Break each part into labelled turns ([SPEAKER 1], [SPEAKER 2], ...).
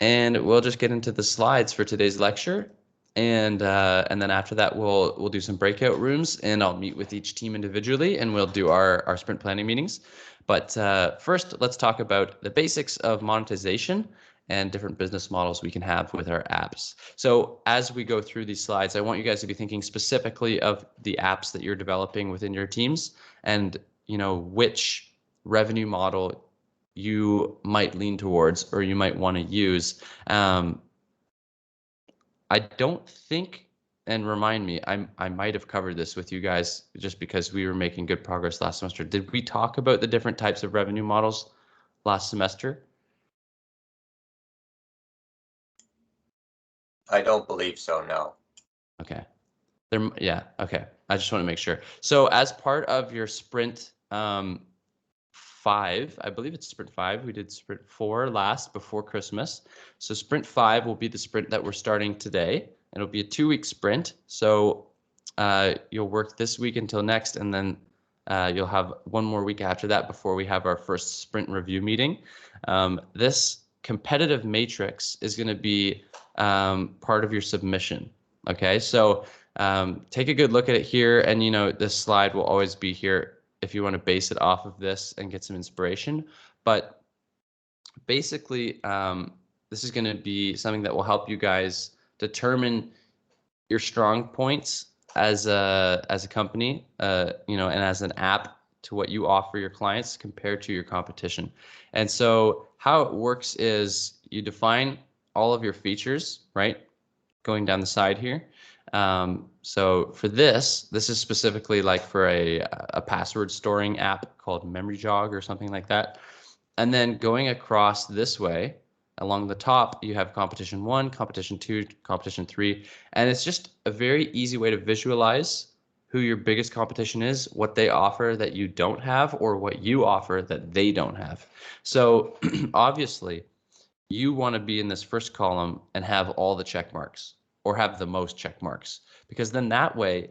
[SPEAKER 1] and we'll just get into the slides for today's lecture. And then after that, we'll do some breakout rooms, and I'll meet with each team individually, and we'll do our sprint planning meetings. But first, let's talk about the basics of monetization and different business models we can have with our apps. So as we go through these slides, I want you guys to be thinking specifically of the apps that you're developing within your teams, and which revenue model you might lean towards or you might want to use. I don't think, and remind me, I might have covered this with you guys just because we were making good progress last semester. Did we talk about the different types of revenue models last semester?
[SPEAKER 2] I don't believe so, no.
[SPEAKER 1] Okay. Yeah, okay. I just want to make sure. So as part of your sprint 5, I believe it's sprint 5. We did sprint 4 last before Christmas. So sprint 5 will be the sprint that we're starting today. It'll be a 2-week sprint. So you'll work this week until next, and then you'll have one more week after that before we have our first sprint review meeting. This competitive matrix is going to be part of your submission. Okay, so take a good look at it here, and this slide will always be here if you want to base it off of this and get some inspiration. But basically, this is going to be something that will help you guys determine your strong points as a company, and as an app to what you offer your clients compared to your competition. And so how it works is you define all of your features, right? Going down the side here. So for this is specifically like for a password storing app called Memory Jog or something like that. And then going across this way, along the top, you have competition 1, competition 2, competition 3, and it's just a very easy way to visualize who your biggest competition is, what they offer that you don't have, or what you offer that they don't have. So obviously, you want to be in this first column and have all the check marks, or have the most check marks, because then that way,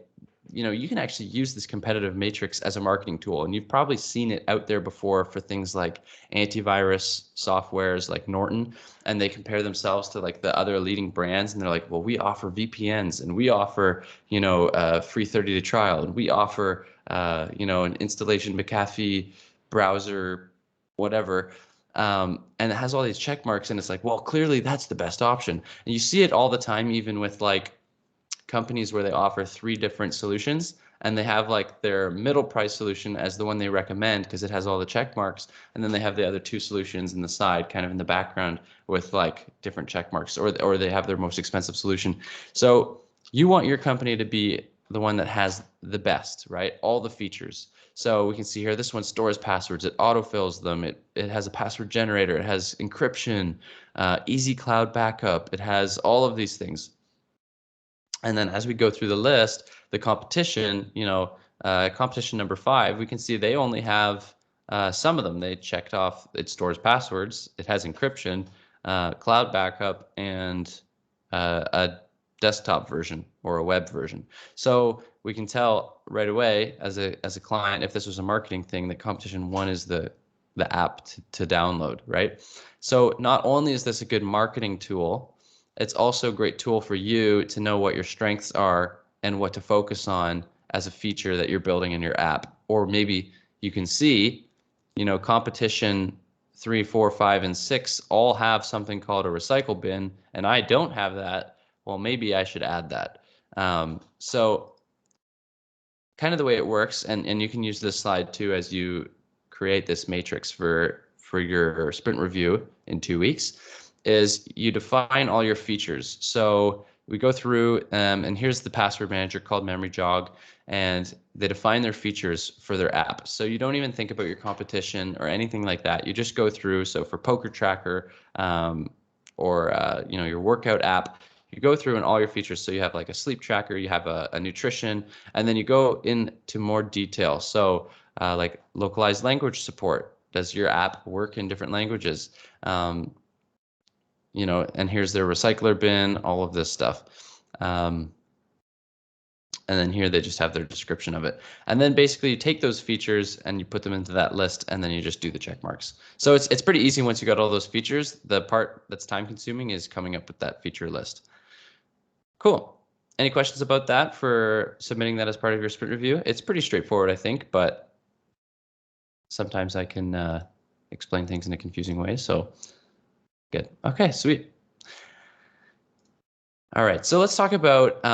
[SPEAKER 1] you can actually use this competitive matrix as a marketing tool. And you've probably seen it out there before for things like antivirus softwares like Norton, and they compare themselves to like the other leading brands, and they're like, well, we offer VPNs, and we offer, free 30-day trial, and we offer, an installation McAfee browser, whatever. And it has all these check marks, and it's like, well, clearly that's the best option. And you see it all the time, even with like companies where they offer 3 different solutions, and they have like their middle price solution as the one they recommend because it has all the check marks, and then they have the other 2 solutions in the side, kind of in the background, with like different check marks, or they have their most expensive solution. So you want your company to be the one that has the best, right? All the features. So we can see here, this one stores passwords, it autofills them, it has a password generator, it has encryption, easy cloud backup, it has all of these things. And then as we go through the list, the competition, competition number 5, we can see they only have some of them. They checked off, it stores passwords, it has encryption, cloud backup, and a desktop version or a web version. So we can tell right away as a client, if this was a marketing thing, that competition 1 is the app to download, right? So not only is this a good marketing tool, it's also a great tool for you to know what your strengths are and what to focus on as a feature that you're building in your app. Or maybe you can see, competition 3, 4, 5, and 6 all have something called a recycle bin, and I don't have that. Well, maybe I should add that. So kind of the way it works, and you can use this slide too as you create this matrix for your sprint review in 2 weeks, is you define all your features. So we go through, and here's the password manager called Memory Jog, and they define their features for their app. So you don't even think about your competition or anything like that. You just go through. So for Poker Tracker, or your workout app, you go through and all your features. So you have like a sleep tracker, you have a nutrition, and then you go into more detail. So like localized language support. Does your app work in different languages? And here's their recycler bin, all of this stuff. And then here they just have their description of it. And then basically you take those features and you put them into that list, and then you just do the check marks. So it's pretty easy once you got all those features. The part that's time consuming is coming up with that feature list. Cool. Any questions about that for submitting that as part of your sprint review? It's pretty straightforward, I think, but sometimes I can explain things in a confusing way. So good. Okay, sweet. All right, so let's talk about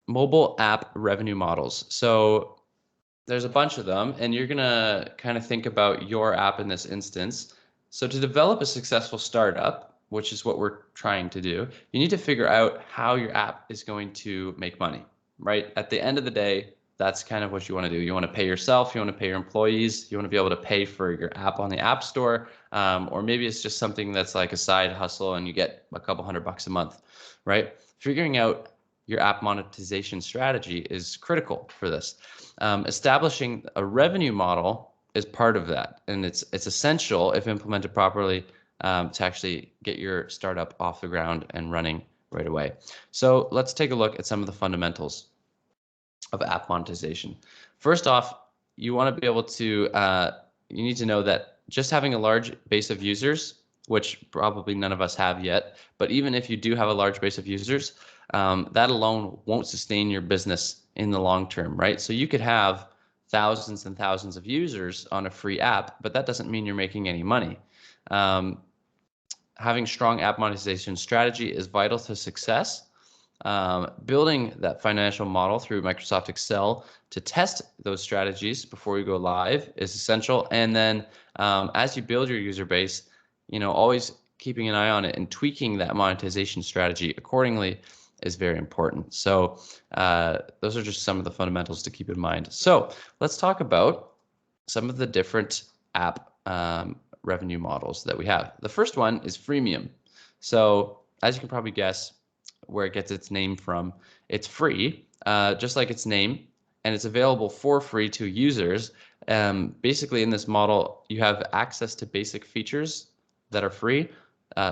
[SPEAKER 1] mobile app revenue models. So there's a bunch of them, and you're gonna kind of think about your app in this instance. So to develop a successful startup, which is what we're trying to do, you need to figure out how your app is going to make money, right? At the end of the day, that's kind of what you want to do. You want to pay yourself, you want to pay your employees, you want to be able to pay for your app on the App Store, or maybe it's just something that's like a side hustle and you get a couple $100 a month, right? Figuring out your app monetization strategy is critical for this. Establishing a revenue model is part of that, and it's essential if implemented properly to actually get your startup off the ground and running right away. So let's take a look at some of the fundamentals of app monetization. First off, you want to be able to, you need to know that just having a large base of users, which probably none of us have yet, but even if you do have a large base of users, that alone won't sustain your business in the long term, right? So you could have thousands and thousands of users on a free app, but that doesn't mean you're making any money. Having strong app monetization strategy is vital to success. Building that financial model through Microsoft Excel to test those strategies before you go live is essential. And then as you build your user base, always keeping an eye on it and tweaking that monetization strategy accordingly is very important. So those are just some of the fundamentals to keep in mind. So let's talk about some of the different app revenue models that we have. The first one is freemium. So as you can probably guess where it gets its name from, it's free, just like its name, and it's available for free to users. Basically in this model, you have access to basic features that are free,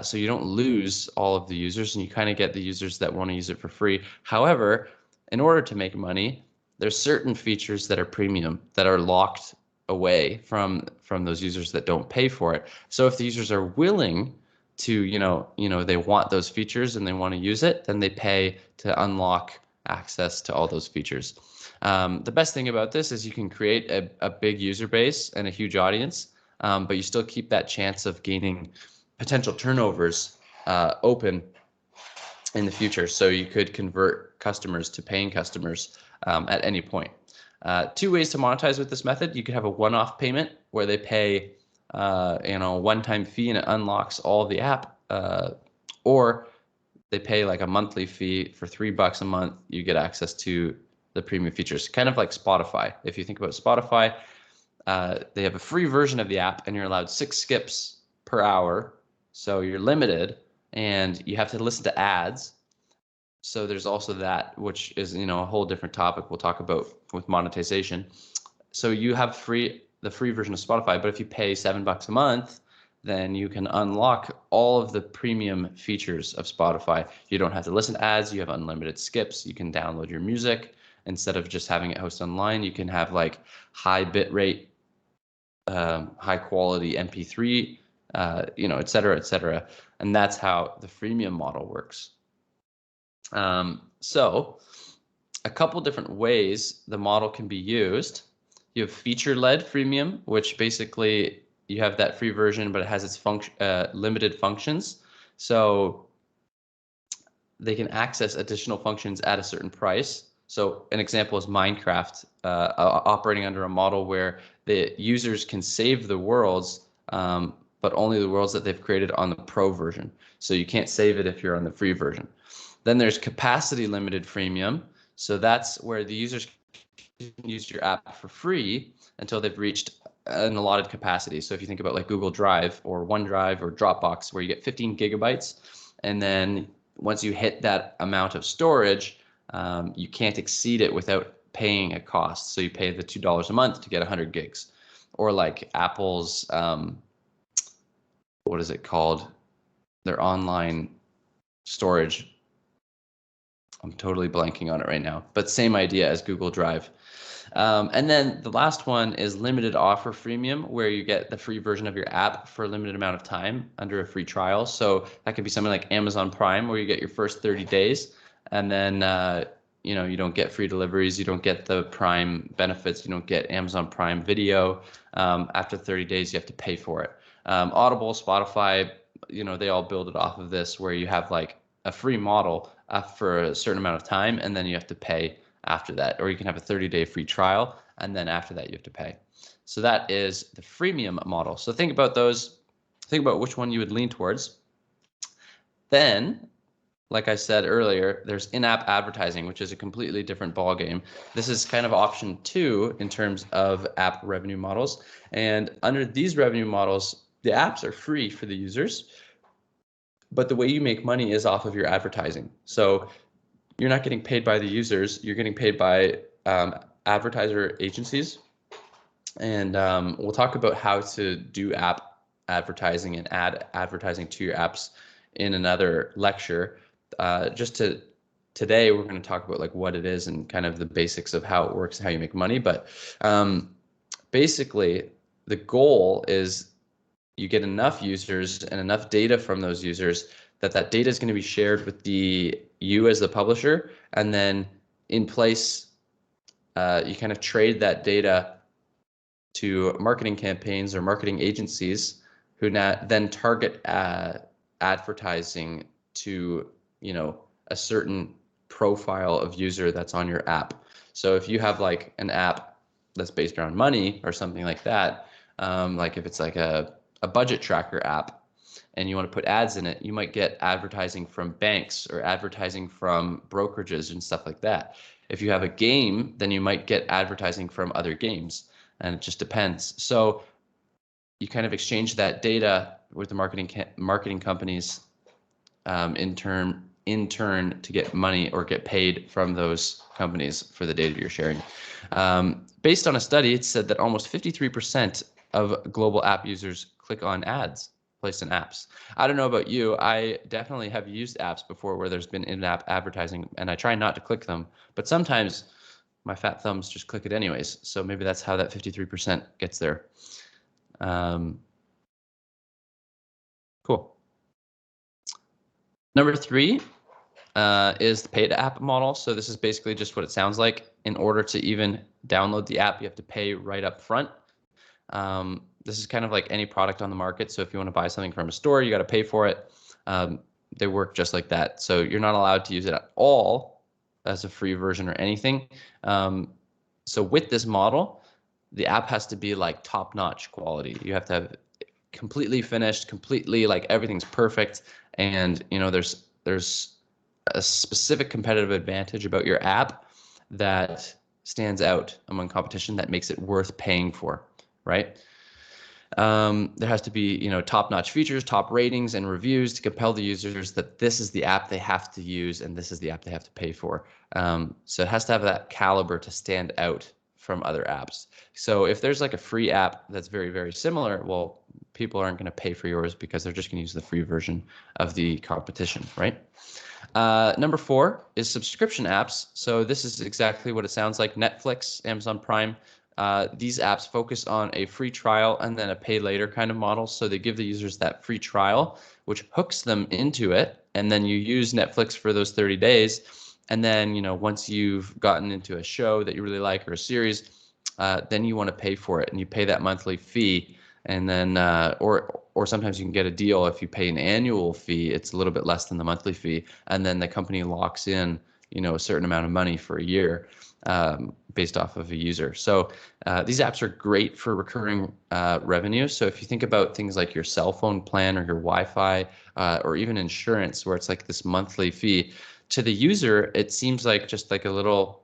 [SPEAKER 1] so you don't lose all of the users, and you kind of get the users that want to use it for free. However, in order to make money, there's certain features that are premium that are locked away from those users that don't pay for it. So if the users are willing to, they want those features and they want to use it, then they pay to unlock access to all those features. The best thing about this is you can create a big user base and a huge audience, but you still keep that chance of gaining potential turnovers open in the future. So you could convert customers to paying customers at any point. Two ways to monetize with this method. You could have a one-off payment where they pay a one-time fee and it unlocks all of the app, or they pay like a monthly fee for $3 a month. You get access to the premium features, kind of like Spotify. If you think about Spotify, they have a free version of the app and you're allowed 6 skips per hour. So you're limited and you have to listen to ads. So there's also that, which is, a whole different topic we'll talk about with monetization. So you have the free version of Spotify, but if you pay $7 a month, then you can unlock all of the premium features of Spotify. You don't have to listen to ads. You have unlimited skips. You can download your music instead of just having it hosted online. You can have like high bit rate, high quality MP3, et cetera, et cetera. And that's how the freemium model works. So a couple different ways the model can be used. You have feature-led freemium, which basically you have that free version, but it has its limited functions. So they can access additional functions at a certain price. So an example is Minecraft operating under a model where the users can save the worlds, but only the worlds that they've created on the pro version. So you can't save it if you're on the free version. Then there's capacity limited freemium. So that's where the users can use your app for free until they've reached an allotted capacity. So if you think about like Google Drive or OneDrive or Dropbox, where you get 15 gigabytes, and then once you hit that amount of storage, you can't exceed it without paying a cost. So you pay the $2 a month to get 100 gigs. Or like Apple's, what is it called? Their online storage. I'm totally blanking on it right now, but same idea as Google Drive. And then the last one is limited offer freemium, where you get the free version of your app for a limited amount of time under a free trial. So that could be something like Amazon Prime, where you get your first 30 days, and then you don't get free deliveries, you don't get the Prime benefits, you don't get Amazon Prime Video. After 30 days, you have to pay for it. Audible, Spotify, they all build it off of this, where you have like a free model for a certain amount of time, and then you have to pay after that, or you can have a 30-day free trial, and then after that you have to pay. So that is the freemium model. So think about those, think about which one you would lean towards. Then, like I said earlier, there's in-app advertising, which is a completely different ballgame. This is kind of option 2 in terms of app revenue models. And under these revenue models, the apps are free for the users, but the way you make money is off of your advertising. So you're not getting paid by the users, you're getting paid by advertiser agencies. And we'll talk about how to do app advertising and add advertising to your apps in another lecture. Today we're going to talk about like what it is and kind of the basics of how it works and how you make money. But basically the goal is you get enough users and enough data from those users that data is going to be shared with you as the publisher, and then in place, you kind of trade that data to marketing campaigns or marketing agencies who then target advertising to a certain profile of user that's on your app. So if you have like an app that's based around money or something like that, like if it's like a budget tracker app, and you want to put ads in it, you might get advertising from banks or advertising from brokerages and stuff like that. If you have a game, then you might get advertising from other games, and it just depends. So you kind of exchange that data with the marketing companies in turn to get money or get paid from those companies for the data you're sharing. Based on a study, it said that almost 53% of global app users click on ads placed in apps. I don't know about you, I definitely have used apps before where there's been in-app advertising, and I try not to click them, but sometimes my fat thumbs just click it anyways. So maybe that's how that 53% gets there. Cool. Number 3 is the paid app model. So this is basically just what it sounds like. In order to even download the app, you have to pay right up front. This is kind of like any product on the market. So if you want to buy something from a store, you got to pay for it. They work just like that. So you're not allowed to use it at all as a free version or anything. So with this model, the app has to be like top-notch quality. You have to have completely finished, completely like everything's perfect. And there's a specific competitive advantage about your app that stands out among competition that makes it worth paying for, right? There has to be, top-notch features, top ratings, and reviews to compel the users that this is the app they have to use and this is the app they have to pay for. So it has to have that caliber to stand out from other apps. So if there's like a free app that's very, very similar, well, people aren't going to pay for yours because they're just going to use the free version of the competition, right? Number 4 is subscription apps. So this is exactly what it sounds like. Netflix, Amazon Prime. These apps focus on a free trial and then a pay later kind of model. So they give the users that free trial, which hooks them into it. And then you use Netflix for those 30 days. And then, once you've gotten into a show that you really like or a series, then you want to pay for it, and you pay that monthly fee. And then, or sometimes you can get a deal if you pay an annual fee. It's a little bit less than the monthly fee, and then the company locks in, a certain amount of money for a year, based off of a user. So these apps are great for recurring revenue. So if you think about things like your cell phone plan or your Wi-Fi, or even insurance, where it's like this monthly fee, to the user, it seems like just like a little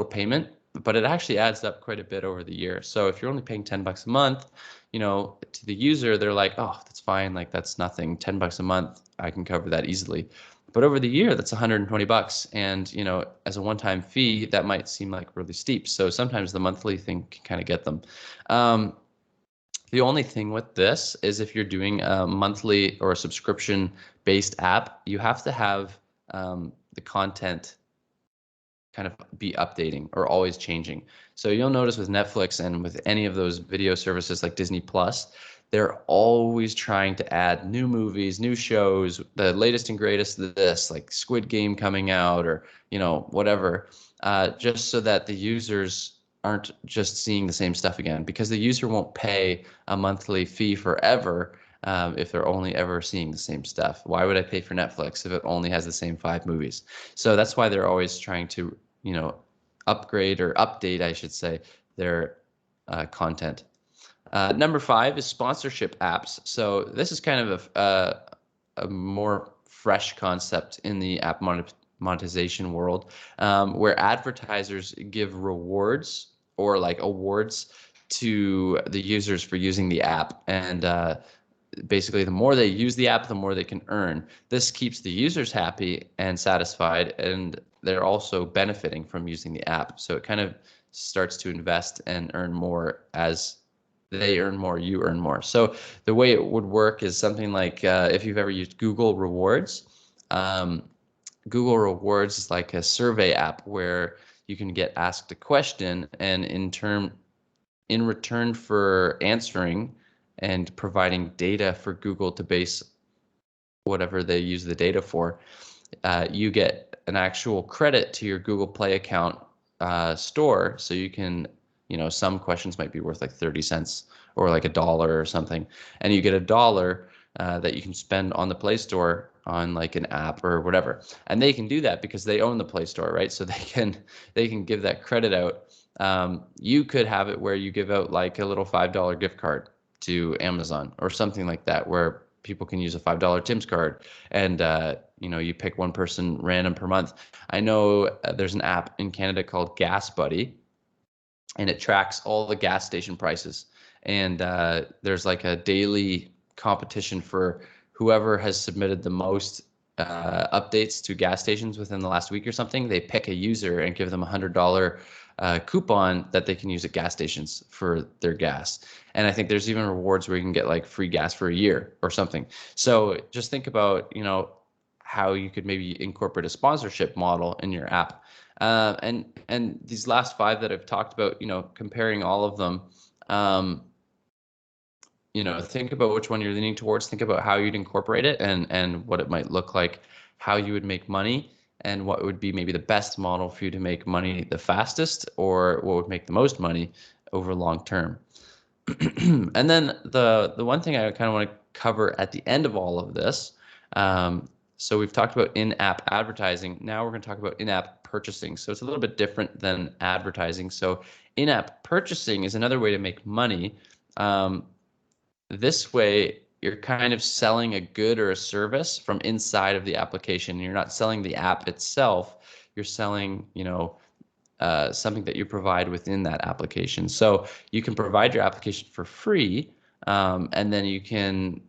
[SPEAKER 1] payment, but it actually adds up quite a bit over the year. So if you're only paying $10 a month, to the user, they're like, oh, that's fine. Like that's nothing. $10 a month, I can cover that easily. But over the year, that's $120. And, as a one-time fee, that might seem like really steep. So sometimes the monthly thing can kind of get them. The only thing with this is if you're doing a monthly or a subscription-based app, you have to have the content kind of be updating or always changing. So you'll notice with Netflix and with any of those video services like Disney Plus, they're always trying to add new movies, new shows, the latest and greatest of this, like Squid Game coming out, or whatever, just so that the users aren't just seeing the same stuff again, because the user won't pay a monthly fee forever if they're only ever seeing the same stuff. Why would I pay for Netflix if it only has the same 5 movies? So that's why they're always trying to, upgrade or update, I should say, their content. Number 5 is sponsorship apps. So this is kind of a more fresh concept in the app monetization world, where advertisers give rewards or like awards to the users for using the app. And basically, the more they use the app, the more they can earn. This keeps the users happy and satisfied, and they're also benefiting from using the app. So it kind of starts to invest and earn more. As they earn more, you earn more. So the way it would work is something like, if you've ever used Google Rewards, Google Rewards is like a survey app where you can get asked a question, and in return for answering and providing data for Google to base whatever they use the data for, you get an actual credit to your Google Play account store. So you can, some questions might be worth like 30 cents or like $1 or something. And you get $1 that you can spend on the Play Store on like an app or whatever. And they can do that because they own the Play Store, right? So they can give that credit out. You could have it where you give out like a little $5 gift card to Amazon or something like that, where people can use a $5 Tim's card, and you pick one person random per month. I know there's an app in Canada called Gas Buddy, and it tracks all the gas station prices. And there's like a daily competition for whoever has submitted the most updates to gas stations within the last week or something. They pick a user and give them $100 coupon that they can use at gas stations for their gas. And I think there's even rewards where you can get like free gas for a year or something. So just think about, how you could maybe incorporate a sponsorship model in your app. And these last 5 that I've talked about, comparing all of them, think about which one you're leaning towards. Think about how you'd incorporate it and what it might look like, how you would make money, and what would be maybe the best model for you to make money the fastest, or what would make the most money over long term. And then the one thing I kind of want to cover at the end of all of this, so we've talked about in-app advertising. Now we're going to talk about in-app purchasing. So it's a little bit different than advertising. So in-app purchasing is another way to make money. This way, you're kind of selling a good or a service from inside of the application. You're not selling the app itself. You're selling, something that you provide within that application. So you can provide your application for free, and then you can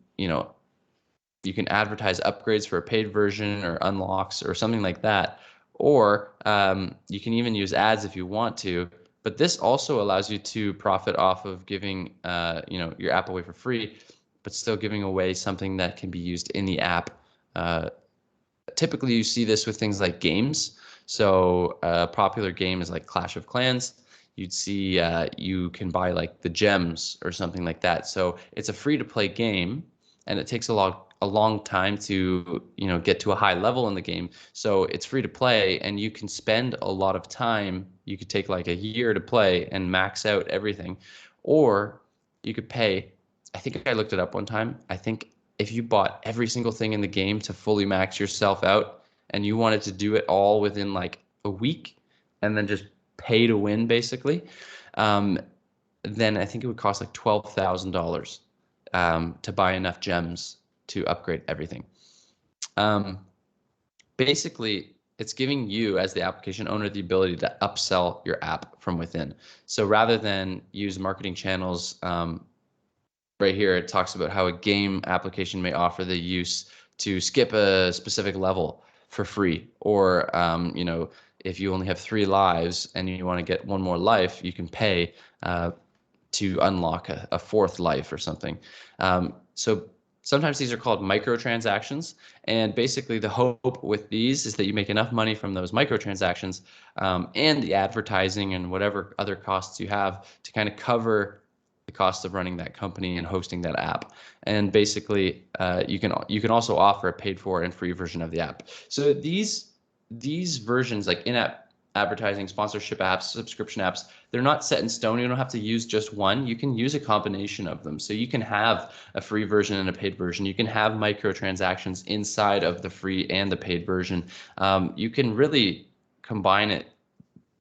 [SPEAKER 1] advertise upgrades for a paid version or unlocks or something like that. Or you can even use ads if you want to. But this also allows you to profit off of giving your app away for free, but still giving away something that can be used in the app. Typically, you see this with things like games. So a popular game is like Clash of Clans. You'd see you can buy like the gems or something like that. So it's a free-to-play game, and it takes a long time to get to a high level in the game. So it's free to play, and you can spend a lot of time. You could take like a year to play and max out everything, or you could pay. I think I looked it up one time. I think if you bought every single thing in the game to fully max yourself out, and you wanted to do it all within like a week, and then just pay to win basically, then I think it would cost like $12,000 to buy enough gems to upgrade everything. Basically, it's giving you as the application owner the ability to upsell your app from within. So rather than use marketing channels, right here it talks about how a game application may offer the use to skip a specific level for free, or if you only have 3 lives and you want to get 1 more life, you can pay to unlock a 4th life or something. So Sometimes these are called microtransactions. And basically the hope with these is that you make enough money from those microtransactions and the advertising and whatever other costs you have to kind of cover the cost of running that company and hosting that app. And basically, you can also offer a paid for and free version of the app. So these versions, like in-app advertising, sponsorship apps, subscription apps, they're not set in stone. You don't have to use just one. You can use a combination of them. So you can have a free version and a paid version. You can have microtransactions inside of the free and the paid version. You can really combine it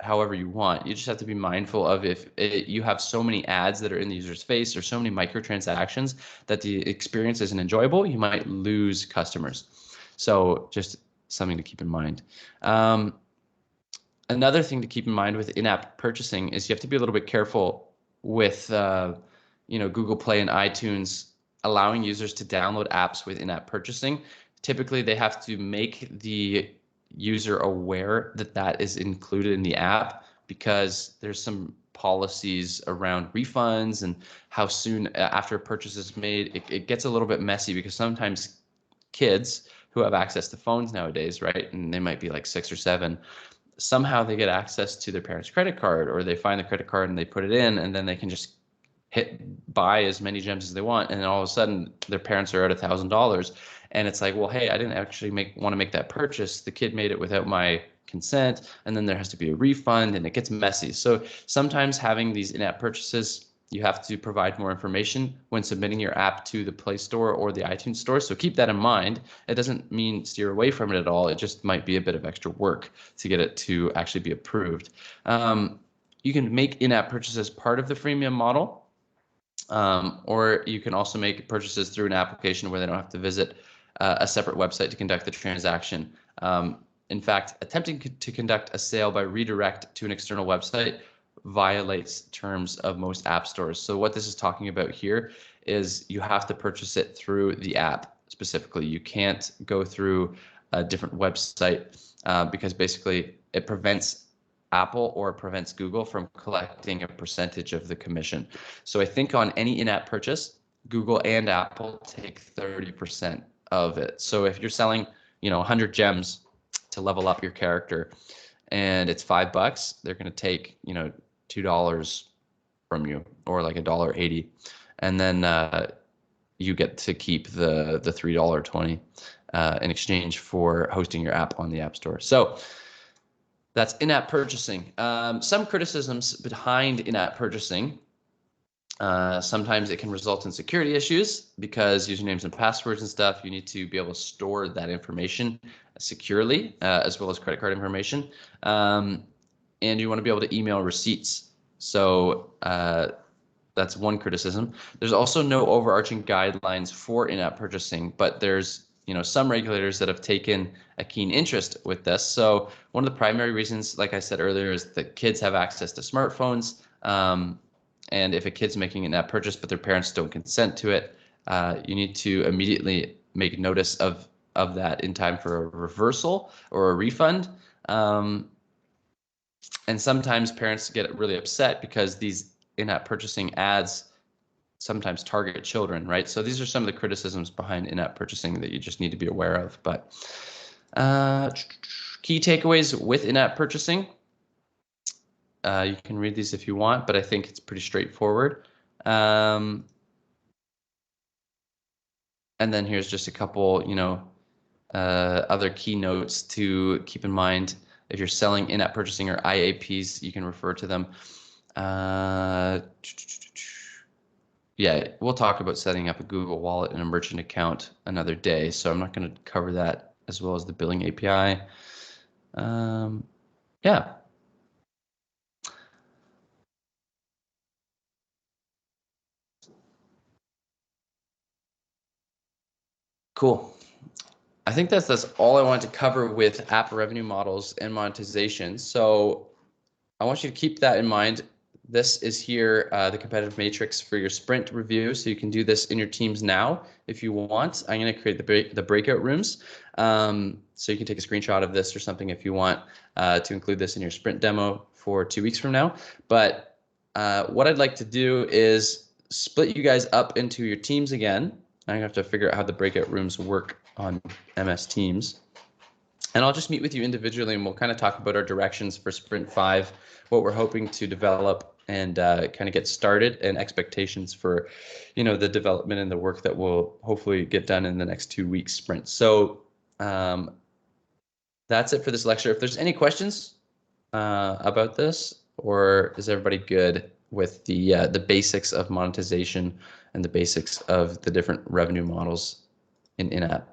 [SPEAKER 1] however you want. You just have to be mindful of if you have so many ads that are in the user's face or so many microtransactions that the experience isn't enjoyable, you might lose customers. So just something to keep in mind. Another thing to keep in mind with in-app purchasing is you have to be a little bit careful with Google Play and iTunes allowing users to download apps with in-app purchasing. Typically, they have to make the user aware that that is included in the app because there's some policies around refunds and how soon after a purchase is made. It gets a little bit messy because sometimes kids who have access to phones nowadays, right, and they might be like 6 or 7, somehow they get access to their parents' credit card, or they find the credit card and they put it in, and then they can just buy as many gems as they want, and then all of a sudden their parents are at $1,000, and it's like, well, hey, I didn't actually want to make that purchase. The kid made it without my consent, and then there has to be a refund, and it gets messy. So sometimes having these in-app purchases, you have to provide more information when submitting your app to the Play Store or the iTunes Store. So keep that in mind. It doesn't mean steer away from it at all. It just might be a bit of extra work to get it to actually be approved. You can make in-app purchases part of the freemium model, or you can also make purchases through an application where they don't have to visit a separate website to conduct the transaction. In fact, attempting to conduct a sale by redirect to an external website violates terms of most app stores. So what this is talking about here is you have to purchase it through the app specifically. You can't go through a different website because basically it prevents Apple or prevents Google from collecting a percentage of the commission. So I think on any in-app purchase, Google and Apple take 30% of it. So if you're selling, 100 gems to level up your character and it's $5, they're going to take, $2 from you, or like $1.80, and then you get to keep the $3.20 in exchange for hosting your app on the App Store. So that's in-app purchasing. Some criticisms behind in-app purchasing. Sometimes it can result in security issues because usernames and passwords and stuff, you need to be able to store that information securely, as well as credit card information. And you want to be able to email receipts. So that's one criticism. There's also no overarching guidelines for in-app purchasing, but there's some regulators that have taken a keen interest with this. So one of the primary reasons, like I said earlier, is that kids have access to smartphones. And if a kid's making an in-app purchase but their parents don't consent to it, you need to immediately make notice of that in time for a reversal or a refund. And sometimes parents get really upset because these in-app purchasing ads sometimes target children, right? So these are some of the criticisms behind in-app purchasing that you just need to be aware of. But key takeaways with in-app purchasing. You can read these if you want, but I think it's pretty straightforward. And then here's just a couple, other keynotes to keep in mind. If you're selling in-app purchasing or IAPs, you can refer to them. Yeah, we'll talk about setting up a Google Wallet and a merchant account another day, so I'm not going to cover that, as well as the billing API. Yeah. Cool. I think that's all I wanted to cover with app revenue models and monetization. So I want you to keep that in mind. This is here, the competitive matrix for your sprint review. So you can do this in your teams now if you want. I'm going to create the breakout rooms. So you can take a screenshot of this or something if you want to include this in your sprint demo for 2 weeks from now. But what I'd like to do is split you guys up into your teams again. I have to figure out how the breakout rooms work on MS Teams. And I'll just meet with you individually, and we'll kind of talk about our directions for Sprint 5, what we're hoping to develop, and kind of get started, and expectations for, the development and the work that we'll hopefully get done in the next 2 weeks sprint. So that's it for this lecture. If there's any questions about this, or is everybody good with the basics of monetization and the basics of the different revenue models in-app?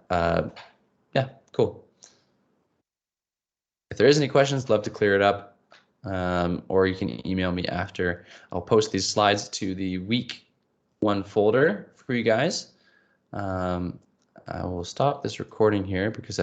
[SPEAKER 1] Yeah, cool. If there is any questions, love to clear it up, or you can email me after. I'll post these slides to the week 1 folder for you guys. I will stop this recording here because I don't